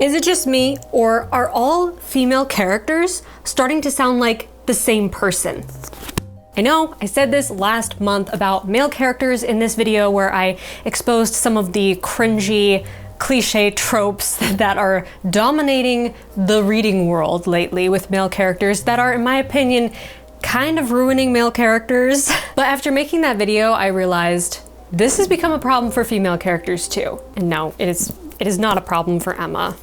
Is it just me, or are all female characters starting to sound like the same person? I know I said this last month about male characters in this video where I exposed some of the cringy, cliche tropes that are dominating the reading world lately with male characters that are, in my opinion, kind of ruining male characters. But after making that video, I realized this has become a problem for female characters too. And no, it is not a problem for Emma.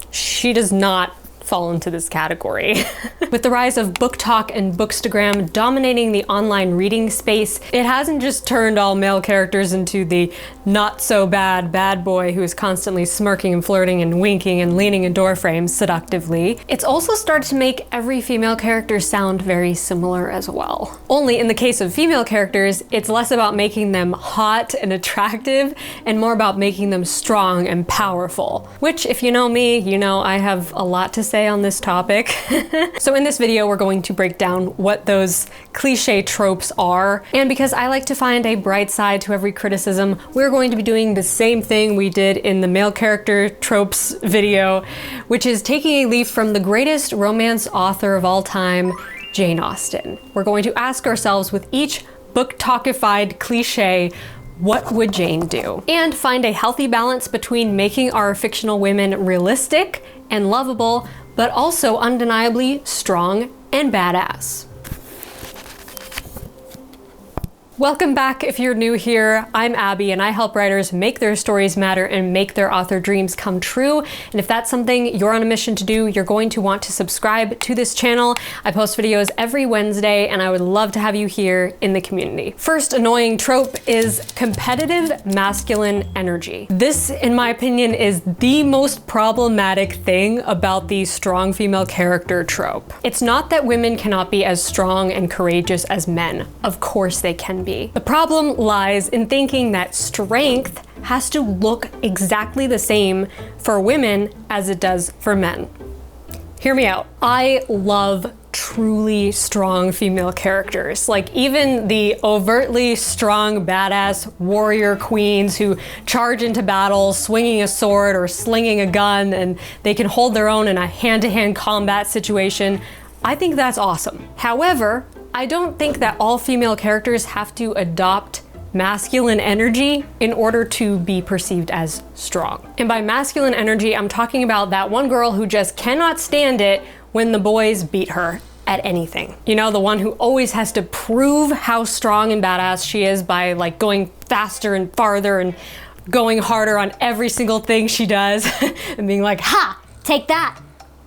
She does not fall into this category. With the rise of BookTok and Bookstagram dominating the online reading space, it hasn't just turned all male characters into the not so bad bad boy who is constantly smirking and flirting and winking and leaning in door frames seductively. It's also started to make every female character sound very similar as well. Only in the case of female characters, it's less about making them hot and attractive and more about making them strong and powerful. Which, if you know me, you know I have a lot to say on this topic. So in this video, we're going to break down what those cliche tropes are. And because I like to find a bright side to every criticism, we're going to be doing the same thing we did in the male character tropes video, which is taking a leaf from the greatest romance author of all time, Jane Austen. We're going to ask ourselves with each book-talkified cliche, what would Jane do? And find a healthy balance between making our fictional women realistic and lovable, but also undeniably strong and badass. Welcome back if you're new here. I'm Abby and I help writers make their stories matter and make their author dreams come true. And if that's something you're on a mission to do, you're going to want to subscribe to this channel. I post videos every Wednesday and I would love to have you here in the community. First annoying trope is competitive masculine energy. This, in my opinion, is the most problematic thing about the strong female character trope. It's not that women cannot be as strong and courageous as men. Of course they can be. The problem lies in thinking that strength has to look exactly the same for women as it does for men. Hear me out. I love truly strong female characters. Like even the overtly strong badass warrior queens who charge into battle swinging a sword or slinging a gun and they can hold their own in a hand-to-hand combat situation. I think that's awesome. However, I don't think that all female characters have to adopt masculine energy in order to be perceived as strong. And by masculine energy, I'm talking about that one girl who just cannot stand it when the boys beat her at anything. You know, the one who always has to prove how strong and badass she is by like going faster and farther and going harder on every single thing she does and being like, ha, take that,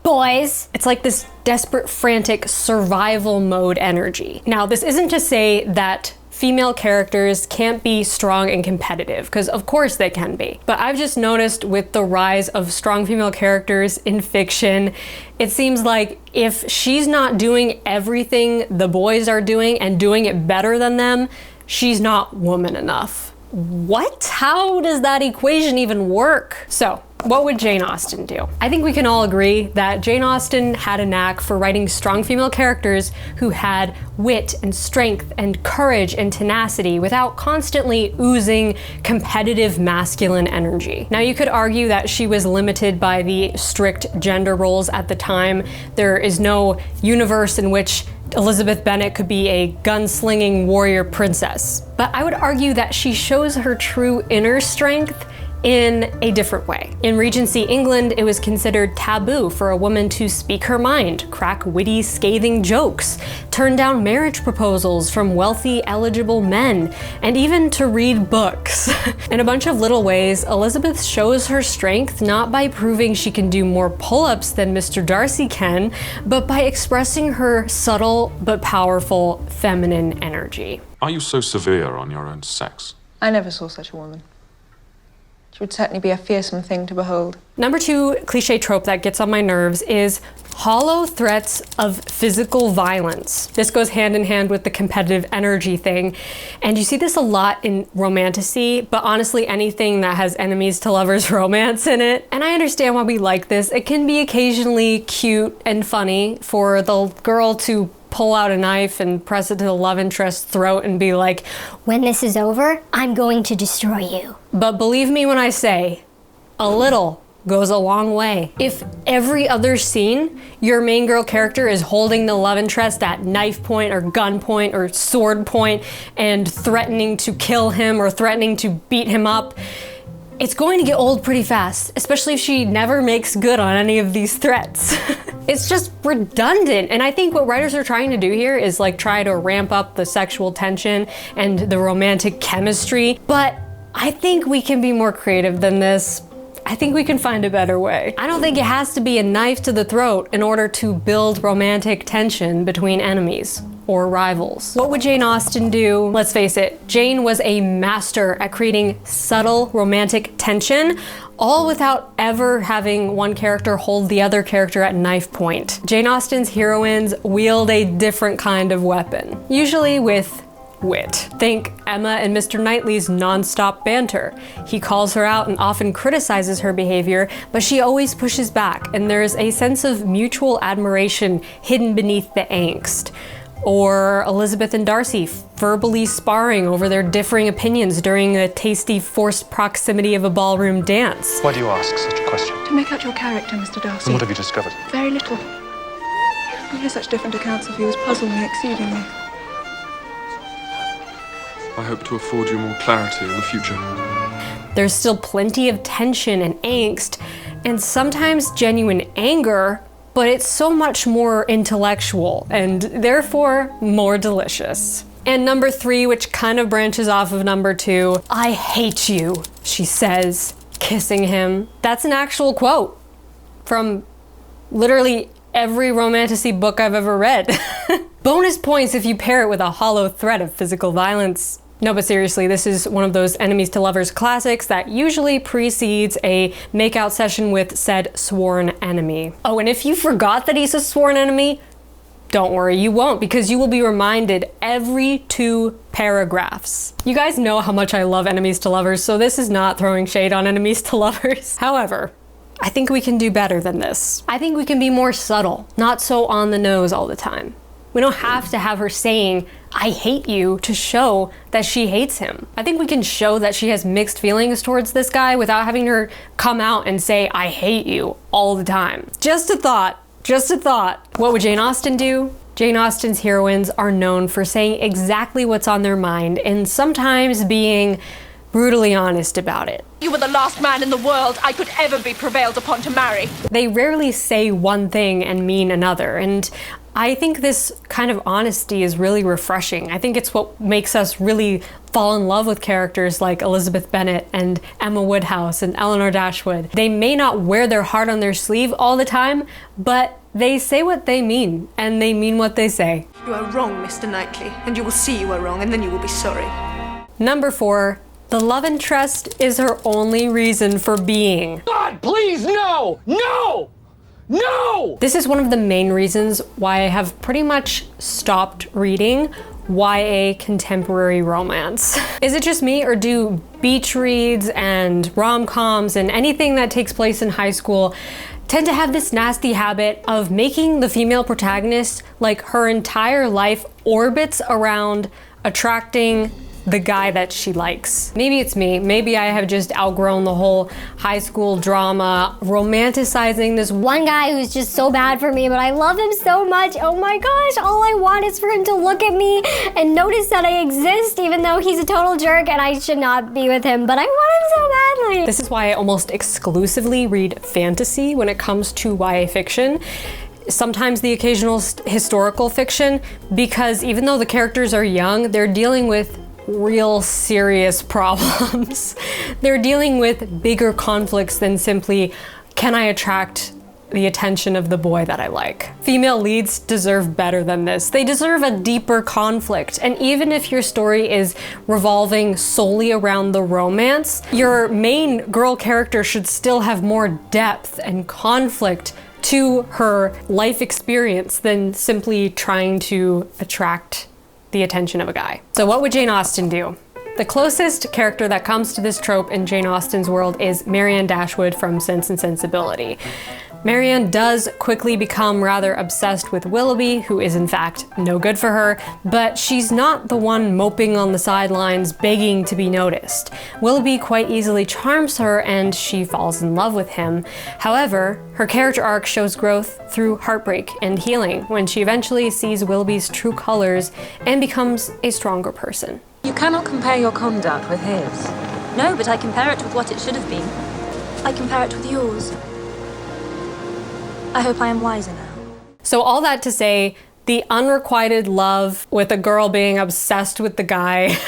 boys. It's like this desperate, frantic survival mode energy. Now, this isn't to say that female characters can't be strong and competitive, because of course they can be. But I've just noticed with the rise of strong female characters in fiction, it seems like if she's not doing everything the boys are doing and doing it better than them, she's not woman enough. What? How does that equation even work? So, what would Jane Austen do? I think we can all agree that Jane Austen had a knack for writing strong female characters who had wit and strength and courage and tenacity without constantly oozing competitive masculine energy. Now, you could argue that she was limited by the strict gender roles at the time. There is no universe in which Elizabeth Bennet could be a gunslinging warrior princess. But I would argue that she shows her true inner strength in a different way. In Regency England, it was considered taboo for a woman to speak her mind, crack witty, scathing jokes, turn down marriage proposals from wealthy, eligible men, and even to read books. In a bunch of little ways, Elizabeth shows her strength not by proving she can do more pull-ups than Mr. Darcy can, but by expressing her subtle but powerful feminine energy. Are you so severe on your own sex? I never saw such a woman. She would certainly be a fearsome thing to behold. Number 2 cliche trope that gets on my nerves is hollow threats of physical violence. This goes hand in hand with the competitive energy thing. And you see this a lot in romantasy, but honestly anything that has enemies to lovers romance in it. And I understand why we like this. It can be occasionally cute and funny for the girl to pull out a knife and press it to the love interest's throat and be like, when this is over, I'm going to destroy you. But believe me when I say, a little goes a long way. If every other scene, your main girl character is holding the love interest at knife point or gun point or sword point and threatening to kill him or threatening to beat him up, it's going to get old pretty fast, especially if she never makes good on any of these threats. It's just redundant. And I think what writers are trying to do here is like try to ramp up the sexual tension and the romantic chemistry. But I think we can be more creative than this. I think we can find a better way. I don't think it has to be a knife to the throat in order to build romantic tension between enemies or rivals. What would Jane Austen do? Let's face it, Jane was a master at creating subtle romantic tension, all without ever having one character hold the other character at knife point. Jane Austen's heroines wield a different kind of weapon, usually with wit. Think Emma and Mr. Knightley's non-stop banter. He calls her out and often criticizes her behavior, but she always pushes back, and there's a sense of mutual admiration hidden beneath the angst. Or Elizabeth and Darcy verbally sparring over their differing opinions during the tasty forced proximity of a ballroom dance. Why do you ask such a question? To make out your character, Mr. Darcy. And what have you discovered? Very little. To hear such different accounts of you has puzzled me exceedingly. I hope to afford you more clarity in the future. There's still plenty of tension and angst, and sometimes genuine anger, but it's so much more intellectual and therefore more delicious. And number 3, which kind of branches off of number 2, "I hate you," she says, kissing him. That's an actual quote from literally every romantasy book I've ever read. Bonus points if you pair it with a hollow threat of physical violence. No, but seriously, this is one of those enemies to lovers classics that usually precedes a makeout session with said sworn enemy. Oh, and if you forgot that he's a sworn enemy, don't worry, you won't, because you will be reminded every 2 paragraphs. You guys know how much I love enemies to lovers, so this is not throwing shade on enemies to lovers. However, I think we can do better than this. I think we can be more subtle, not so on the nose all the time. We don't have to have her saying, "I hate you," to show that she hates him. I think we can show that she has mixed feelings towards this guy without having her come out and say, "I hate you," all the time. Just a thought, just a thought. What would Jane Austen do? Jane Austen's heroines are known for saying exactly what's on their mind and sometimes being brutally honest about it. "You were the last man in the world I could ever be prevailed upon to marry." They rarely say one thing and mean another, and I think this kind of honesty is really refreshing. I think it's what makes us really fall in love with characters like Elizabeth Bennet and Emma Woodhouse and Eleanor Dashwood. They may not wear their heart on their sleeve all the time, but they say what they mean, and they mean what they say. "You are wrong, Mr. Knightley, and you will see you are wrong, and then you will be sorry." Number 4, the love interest is her only reason for being. God, please, no! No! No! This is one of the main reasons why I have pretty much stopped reading YA contemporary romance. Is it just me, or do beach reads and rom-coms and anything that takes place in high school tend to have this nasty habit of making the female protagonist like her entire life orbits around attracting the guy that she likes? Maybe it's me. Maybe I have just outgrown the whole high school drama, romanticizing this one guy who's just so bad for me, but I love him so much. Oh my gosh, all I want is for him to look at me and notice that I exist, even though he's a total jerk and I should not be with him, but I want him so badly. This is why I almost exclusively read fantasy when it comes to YA fiction. Sometimes the occasional historical fiction, because even though the characters are young, they're dealing with real serious problems. They're dealing with bigger conflicts than simply, can I attract the attention of the boy that I like? Female leads deserve better than this. They deserve a deeper conflict. And even if your story is revolving solely around the romance, your main girl character should still have more depth and conflict to her life experience than simply trying to attract the attention of a guy. So what would Jane Austen do? The closest character that comes to this trope in Jane Austen's world is Marianne Dashwood from Sense and Sensibility. Marianne does quickly become rather obsessed with Willoughby, who is in fact no good for her, but she's not the one moping on the sidelines begging to be noticed. Willoughby quite easily charms her and she falls in love with him. However, her character arc shows growth through heartbreak and healing when she eventually sees Willoughby's true colors and becomes a stronger person. You cannot compare your conduct with his. No, but I compare it with what it should have been. I compare it with yours. I hope I am wiser now. So all that to say, the unrequited love with a girl being obsessed with the guy,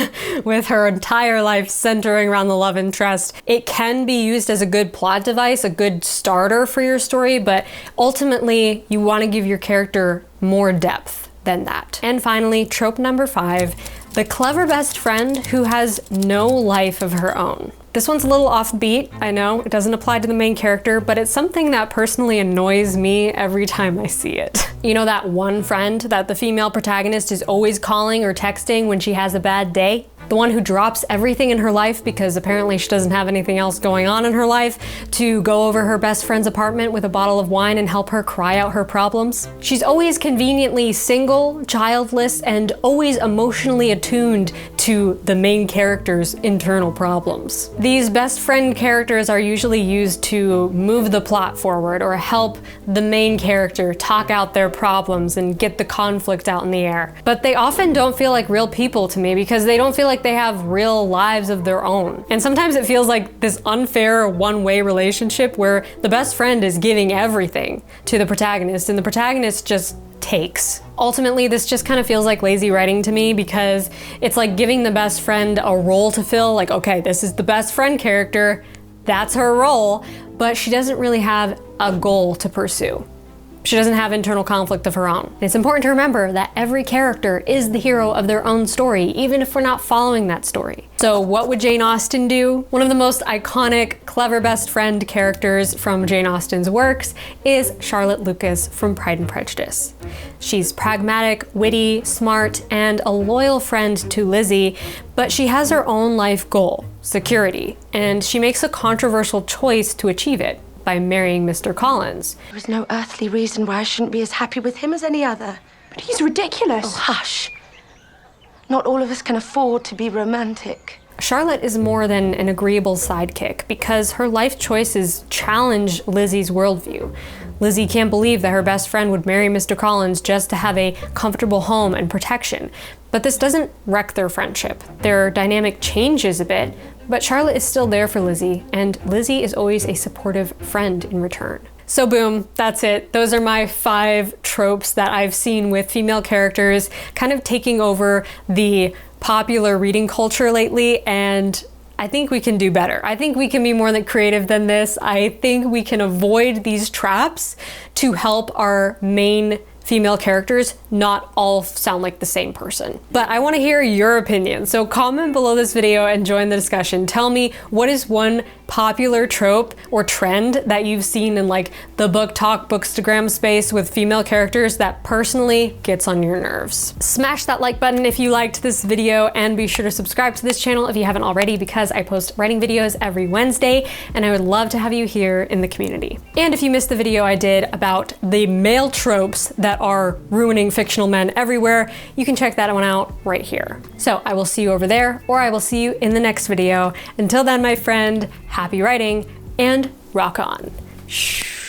with her entire life centering around the love interest, it can be used as a good plot device, a good starter for your story, but ultimately you want to give your character more depth than that. And finally, trope number 5, the clever best friend who has no life of her own. This one's a little offbeat, I know, it doesn't apply to the main character, but it's something that personally annoys me every time I see it. You know that one friend that the female protagonist is always calling or texting when she has a bad day? The one who drops everything in her life because apparently she doesn't have anything else going on in her life to go over her best friend's apartment with a bottle of wine and help her cry out her problems. She's always conveniently single, childless, and always emotionally attuned to the main character's internal problems. These best friend characters are usually used to move the plot forward or help the main character talk out their problems and get the conflict out in the air. But they often don't feel like real people to me because they don't feel like they have real lives of their own. And sometimes it feels like this unfair one-way relationship where the best friend is giving everything to the protagonist and the protagonist just takes. Ultimately, this just kind of feels like lazy writing to me because it's like giving the best friend a role to fill, like, okay, this is the best friend character, that's her role, but she doesn't really have a goal to pursue. She doesn't have internal conflict of her own. And it's important to remember that every character is the hero of their own story, even if we're not following that story. So what would Jane Austen do? One of the most iconic, clever best friend characters from Jane Austen's works is Charlotte Lucas from Pride and Prejudice. She's pragmatic, witty, smart, and a loyal friend to Lizzie, but she has her own life goal, security, and she makes a controversial choice to achieve it by marrying Mr. Collins. There is no earthly reason why I shouldn't be as happy with him as any other. But he's ridiculous. Oh, hush. Not all of us can afford to be romantic. Charlotte is more than an agreeable sidekick because her life choices challenge Lizzie's worldview. Lizzie can't believe that her best friend would marry Mr. Collins just to have a comfortable home and protection. But this doesn't wreck their friendship. Their dynamic changes a bit, but Charlotte is still there for Lizzie, and Lizzie is always a supportive friend in return. So boom, that's it. Those are my 5 tropes that I've seen with female characters kind of taking over the popular reading culture lately, and I think we can do better. I think we can be more creative than this. I think we can avoid these traps to help our main female characters not all sound like the same person. But I want to hear your opinion, so comment below this video and join the discussion. Tell me, what is one popular trope or trend that you've seen in like the BookTok, Bookstagram space with female characters that personally gets on your nerves? Smash that like button if you liked this video, and be sure to subscribe to this channel if you haven't already, because I post writing videos every Wednesday and I would love to have you here in the community. And if you missed the video I did about the male tropes that are ruining fictional men everywhere, you can check that one out right here. So I will see you over there, or I will see you in the next video. Until then, my friend, happy writing and rock on. Shh.